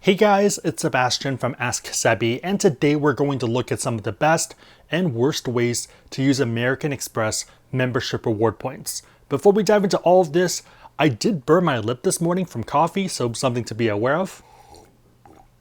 Hey guys, it's Sebastian from AskSebby, and today we're going to look at some of the best and worst ways to use American Express membership reward points. Before we dive into all of this, I did burn my lip this morning from coffee, so something to be aware of.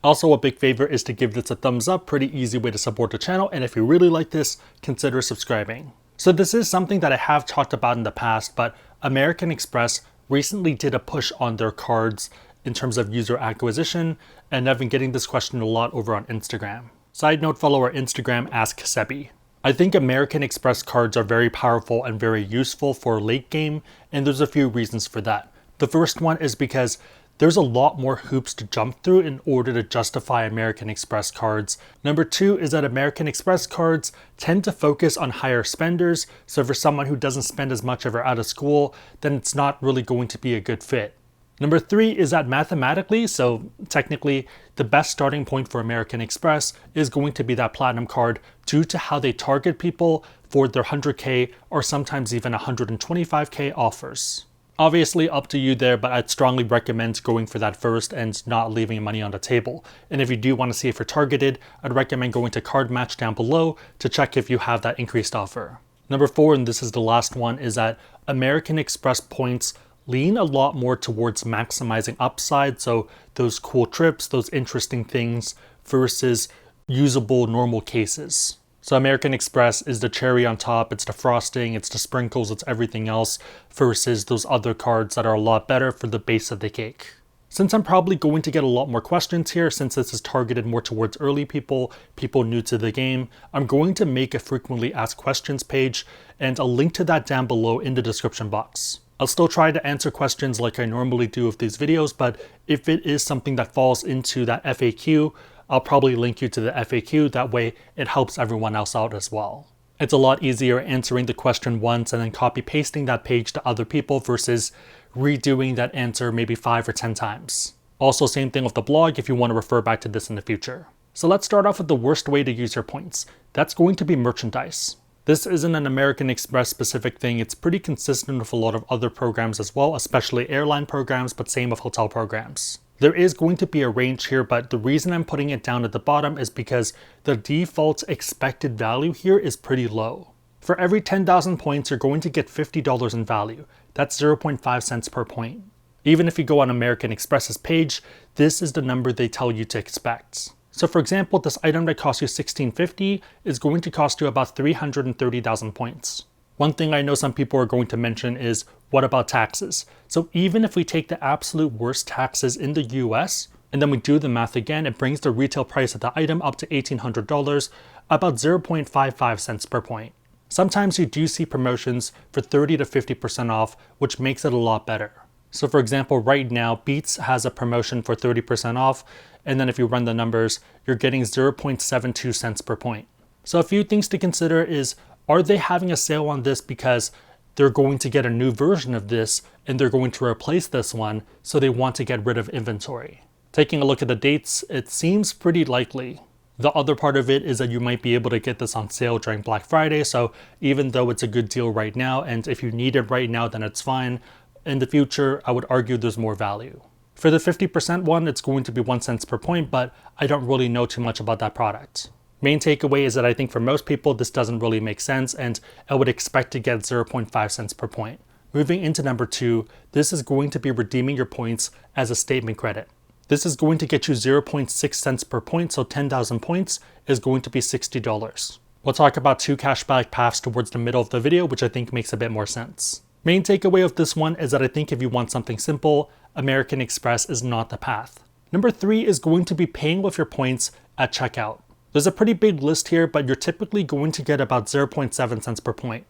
Also, a big favor is to give this a thumbs up, pretty easy way to support the channel, and if you really like this, consider subscribing. So this is something that I have talked about in the past, but American Express recently did a push on their cards in terms of user acquisition, and I've been getting this question a lot over on Instagram. Side note, follow our Instagram, AskSebby. I think American Express cards are very powerful and very useful for late game, and there's a few reasons for that. The first one is because there's a lot more hoops to jump through in order to justify American Express cards. Number two is that American Express cards tend to focus on higher spenders, so for someone who doesn't spend as much ever out of school, then it's not really going to be a good fit. Number three is that mathematically, so technically, the best starting point for American Express is going to be that Platinum card due to how they target people for their 100K or sometimes even 125K offers. Obviously up to you there, but I'd strongly recommend going for that first and not leaving money on the table. And if you do want to see if you're targeted, I'd recommend going to Card Match down below to check if you have that increased offer. Number four, and this is the last one, is that American Express points lean a lot more towards maximizing upside, so those cool trips, those interesting things, versus usable normal cases. So American Express is the cherry on top, it's the frosting, it's the sprinkles, it's everything else, versus those other cards that are a lot better for the base of the cake. Since I'm probably going to get a lot more questions here, since this is targeted more towards early people new to the game, I'm going to make a frequently asked questions page, and I'll link to that down below in the description box. I'll still try to answer questions like I normally do with these videos, but if it is something that falls into that FAQ, I'll probably link you to the FAQ. That way it helps everyone else out as well. It's a lot easier answering the question once and then copy pasting that page to other people versus redoing that answer maybe 5 or 10 times. Also, same thing with the blog if you want to refer back to this in the future. So let's start off with the worst way to use your points. That's going to be merchandise. This isn't an American Express specific thing, it's pretty consistent with a lot of other programs as well, especially airline programs, but same with hotel programs. There is going to be a range here, but the reason I'm putting it down at the bottom is because the default expected value here is pretty low. For every 10,000 points, you're going to get $50 in value. That's 0.5 cents per point. Even if you go on American Express's page, this is the number they tell you to expect. So for example, this item that costs you $16.50 is going to cost you about 330,000 points. One thing I know some people are going to mention is, what about taxes? So even if we take the absolute worst taxes in the US, and then we do the math again, it brings the retail price of the item up to $1,800, about 0.55 cents per point. Sometimes you do see promotions for 30 to 50% off, which makes it a lot better. So for example, right now, Beats has a promotion for 30% off, and then if you run the numbers, you're getting 0.72 cents per point. So a few things to consider is, are they having a sale on this because they're going to get a new version of this and they're going to replace this one, so they want to get rid of inventory? Taking a look at the dates, it seems pretty likely. The other part of it is that you might be able to get this on sale during Black Friday, so even though it's a good deal right now, and if you need it right now, then it's fine. In the future, I would argue there's more value. For the 50% one, it's going to be 1 cent per point, but I don't really know too much about that product. Main takeaway is that I think for most people, this doesn't really make sense, and I would expect to get 0.5 cents per point. Moving into number two, this is going to be redeeming your points as a statement credit. This is going to get you 0.6 cents per point, so 10,000 points is going to be $60. We'll talk about 2 cashback paths towards the middle of the video, which I think makes a bit more sense. Main takeaway of this one is that I think if you want something simple, American Express is not the path. Number three is going to be paying with your points at checkout. There's a pretty big list here, but you're typically going to get about 0.7 cents per point.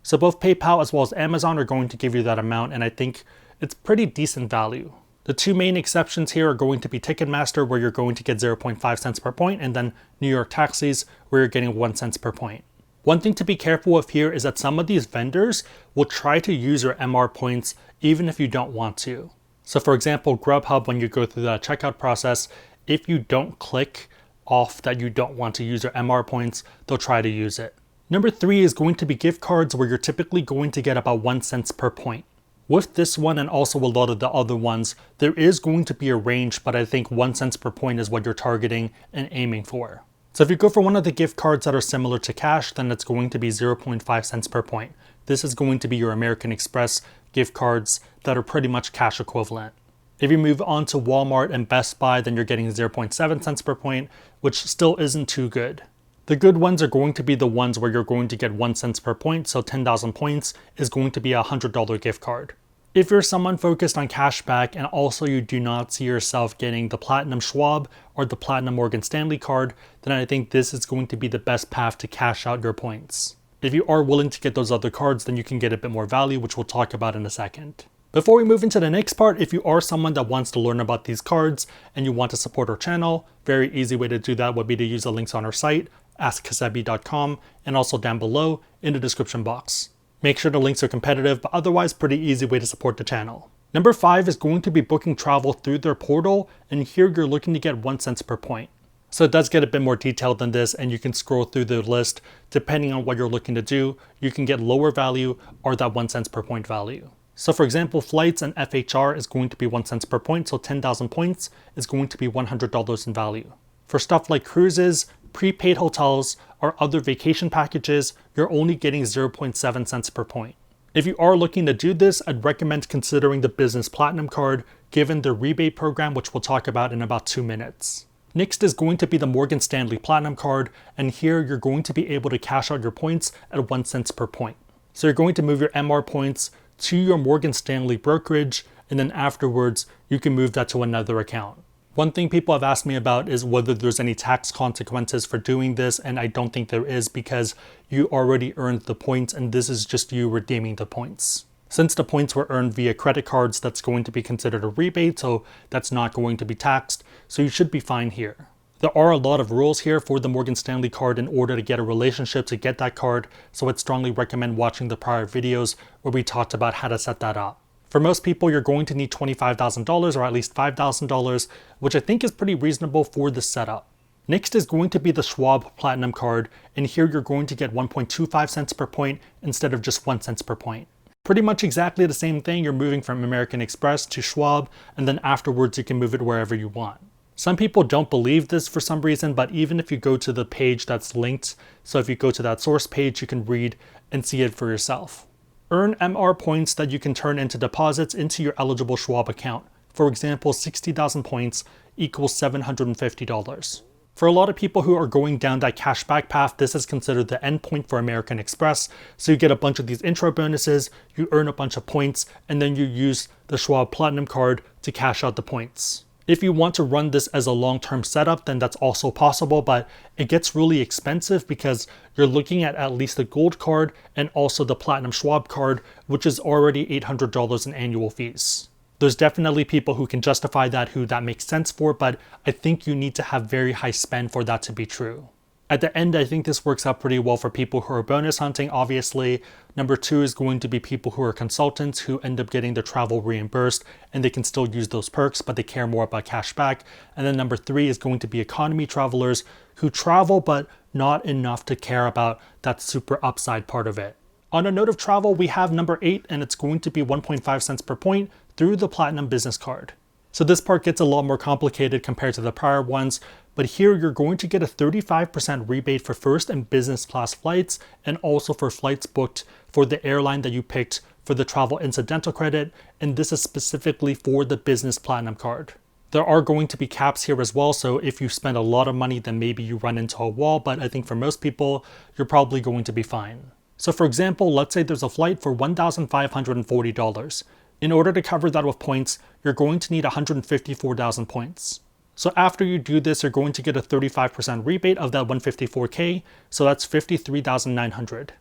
So both PayPal as well as Amazon are going to give you that amount, and I think it's pretty decent value. The two main exceptions here are going to be Ticketmaster, where you're going to get 0.5 cents per point, and then New York Taxis, where you're getting 1 cent per point. One thing to be careful of here is that some of these vendors will try to use your MR points even if you don't want to. So for example, Grubhub, when you go through the checkout process, if you don't click off that you don't want to use your MR points, they'll try to use it. Number three is going to be gift cards, where you're typically going to get about 1 cent per point. With this one and also a lot of the other ones, there is going to be a range, but I think 1 cent per point is what you're targeting and aiming for. So if you go for one of the gift cards that are similar to cash, then it's going to be 0.5 cents per point. This is going to be your American Express gift cards that are pretty much cash equivalent. If you move on to Walmart and Best Buy, then you're getting 0.7 cents per point, which still isn't too good. The good ones are going to be the ones where you're going to get 1 cent per point, so 10,000 points is going to be a $100 gift card. If you're someone focused on cashback and also you do not see yourself getting the Platinum Schwab or the Platinum Morgan Stanley card, then I think this is going to be the best path to cash out your points. If you are willing to get those other cards, then you can get a bit more value, which we'll talk about in a second. Before we move into the next part, if you are someone that wants to learn about these cards and you want to support our channel, very easy way to do that would be to use the links on our site, AskSebby.com, and also down below in the description box. Make sure the links are competitive, but otherwise pretty easy way to support the channel. Number 5 is going to be booking travel through their portal, and here you're looking to get 1 cent per point. So it does get a bit more detailed than this, and you can scroll through the list. Depending on what you're looking to do, you can get lower value or that 1 cent per point value. So for example, flights and FHR is going to be 1 cent per point, so 10,000 points is going to be $100 in value. For stuff like cruises, prepaid hotels, or other vacation packages, you're only getting 0.7 cents per point. If you are looking to do this, I'd recommend considering the Business Platinum card, given the rebate program, which we'll talk about in about 2 minutes. Next is going to be the Morgan Stanley Platinum card, and here you're going to be able to cash out your points at 1 cent per point. So you're going to move your MR points to your Morgan Stanley brokerage, and then afterwards you can move that to another account. One thing people have asked me about is whether there's any tax consequences for doing this, and I don't think there is because you already earned the points and this is just you redeeming the points. Since the points were earned via credit cards, that's going to be considered a rebate, so that's not going to be taxed, so you should be fine here. There are a lot of rules here for the Morgan Stanley card in order to get a relationship to get that card, so I'd strongly recommend watching the prior videos where we talked about how to set that up. For most people, you're going to need $25,000 or at least $5,000, which I think is pretty reasonable for this setup. Next is going to be the Schwab Platinum card, and here you're going to get 1.25 cents per point instead of just 1 cent per point. Pretty much exactly the same thing, you're moving from American Express to Schwab, and then afterwards you can move it wherever you want. Some people don't believe this for some reason, but even if you go to the page that's linked, so if you go to that source page, you can read and see it for yourself. Earn MR points that you can turn into deposits into your eligible Schwab account. For example, 60,000 points equals $750. For a lot of people who are going down that cashback path, this is considered the end point for American Express. So you get a bunch of these intro bonuses, you earn a bunch of points, and then you use the Schwab Platinum card to cash out the points. If you want to run this as a long-term setup, then that's also possible, but it gets really expensive because you're looking at least the gold card and also the Platinum Schwab card, which is already $800 in annual fees. There's definitely people who can justify that, who that makes sense for, but I think you need to have very high spend for that to be true. At the end, I think this works out pretty well for people who are bonus hunting, obviously. Number 2 is going to be people who are consultants who end up getting their travel reimbursed and they can still use those perks, but they care more about cash back. And then number 3 is going to be economy travelers who travel, but not enough to care about that super upside part of it. On a note of travel, we have number 8, and it's going to be 1.5 cents per point through the Platinum Business Card. So this part gets a lot more complicated compared to the prior ones, but here you're going to get a 35% rebate for first and business class flights, and also for flights booked for the airline that you picked for the travel incidental credit, and this is specifically for the Business Platinum card. There are going to be caps here as well, so if you spend a lot of money, then maybe you run into a wall, but I think for most people, you're probably going to be fine. So for example, let's say there's a flight for $1,540. In order to cover that with points, you're going to need 154,000 points. So after you do this, you're going to get a 35% rebate of that 154K, so that's 53,900.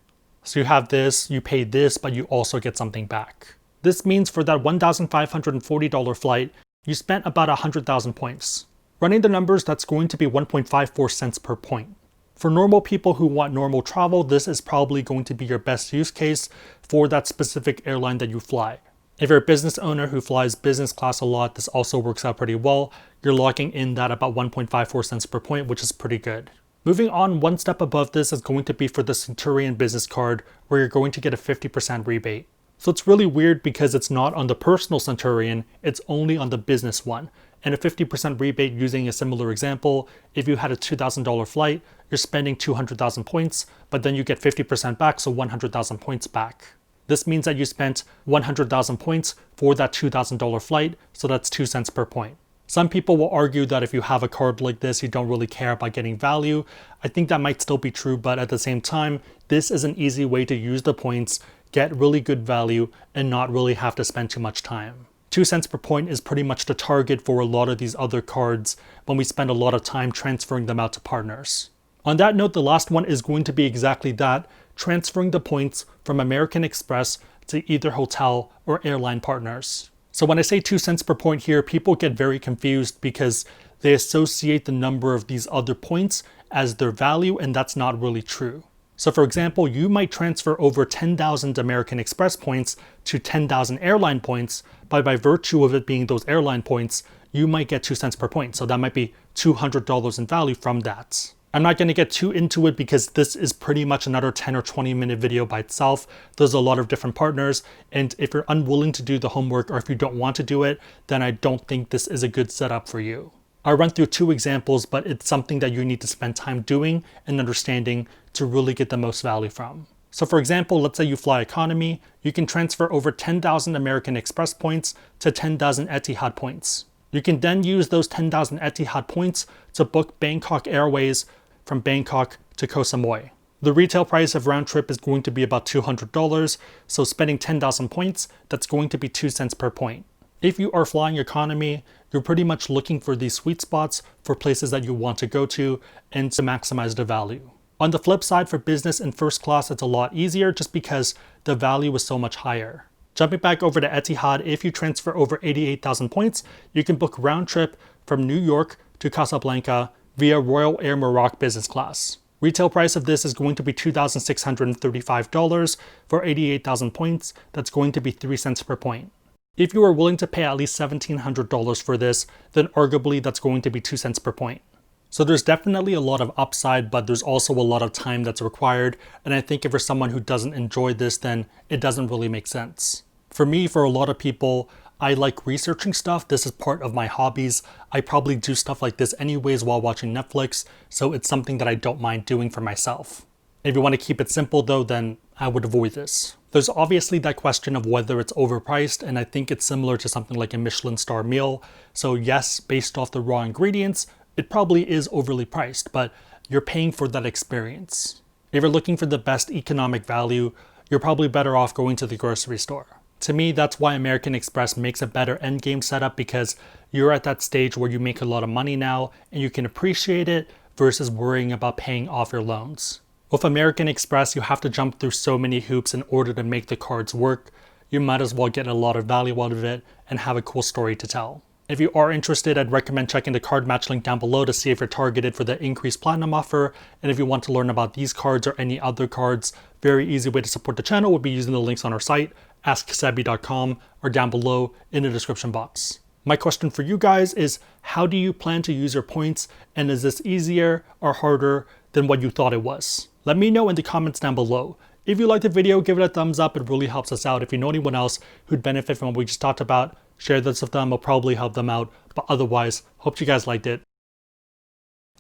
So you have this, you pay this, but you also get something back. This means for that $1,540 flight, you spent about 100,000 points. Running the numbers, that's going to be 1.54 cents per point. For normal people who want normal travel, this is probably going to be your best use case for that specific airline that you fly. If you're a business owner who flies business class a lot, this also works out pretty well. You're locking in that about 1.54 cents per point, which is pretty good. Moving on, one step above this is going to be for the Centurion business card, where you're going to get a 50% rebate. So it's really weird because it's not on the personal Centurion, it's only on the business one. And a 50% rebate using a similar example, if you had a $2,000 flight, you're spending 200,000 points, but then you get 50% back, so 100,000 points back. This means that you spent 100,000 points for that $2,000 flight, so that's 2 cents per point. Some people will argue that if you have a card like this, you don't really care about getting value. I think that might still be true, but at the same time, this is an easy way to use the points, get really good value, and not really have to spend too much time. 2 cents per point is pretty much the target for a lot of these other cards when we spend a lot of time transferring them out to partners. On that note, the last one is going to be exactly that, transferring the points from American Express to either hotel or airline partners. So when I say 2 cents per point here, people get very confused because they associate the number of these other points as their value, and that's not really true. So for example, you might transfer over 10,000 American Express points to 10,000 airline points, but by virtue of it being those airline points, you might get 2 cents per point. So that might be $200 in value from that. I'm not going to get too into it because this is pretty much another 10 or 20 minute video by itself. There's a lot of different partners, and if you're unwilling to do the homework or if you don't want to do it, then I don't think this is a good setup for you. I'll run through 2 examples, but it's something that you need to spend time doing and understanding to really get the most value from. So for example, let's say you fly economy, you can transfer over 10,000 American Express points to 10,000 Etihad points. You can then use those 10,000 Etihad points to book Bangkok Airways from Bangkok to Koh Samui. The retail price of round trip is going to be about $200, so spending 10,000 points, that's going to be 2 cents per point. If you are flying economy, you're pretty much looking for these sweet spots for places that you want to go to and to maximize the value. On the flip side, for business and first class, it's a lot easier just because the value is so much higher. Jumping back over to Etihad, if you transfer over 88,000 points, you can book round trip from New York to Casablanca via Royal Air Maroc business class. Retail price of this is going to be $2,635 for 88,000 points. That's going to be 3 cents per point. If you are willing to pay at least $1,700 for this, then arguably that's going to be 2 cents per point. So there's definitely a lot of upside, but there's also a lot of time that's required. And I think if you're someone who doesn't enjoy this, then it doesn't really make sense. For me, for a lot of people, I like researching stuff. This is part of my hobbies. I probably do stuff like this anyways while watching Netflix, so it's something that I don't mind doing for myself. If you want to keep it simple though, then I would avoid this. There's obviously that question of whether it's overpriced, and I think it's similar to something like a Michelin star meal. So yes, based off the raw ingredients, it probably is overly priced, but you're paying for that experience. If you're looking for the best economic value, you're probably better off going to the grocery store. To me, that's why American Express makes a better endgame setup, because you're at that stage where you make a lot of money now and you can appreciate it versus worrying about paying off your loans. With American Express, you have to jump through so many hoops in order to make the cards work. You might as well get a lot of value out of it and have a cool story to tell. If you are interested, I'd recommend checking the card match link down below to see if you're targeted for the increased platinum offer. And if you want to learn about these cards or any other cards, very easy way to support the channel would be using the links on our site, AskSebby.com, or down below in the description box. My question for you guys is, how do you plan to use your points, and is this easier or harder than what you thought it was? Let me know in the comments down below. If you liked the video, give it a thumbs up. It really helps us out. If you know anyone else who'd benefit from what we just talked about, share this with them. It'll probably help them out. But otherwise, hope you guys liked it.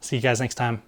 See you guys next time.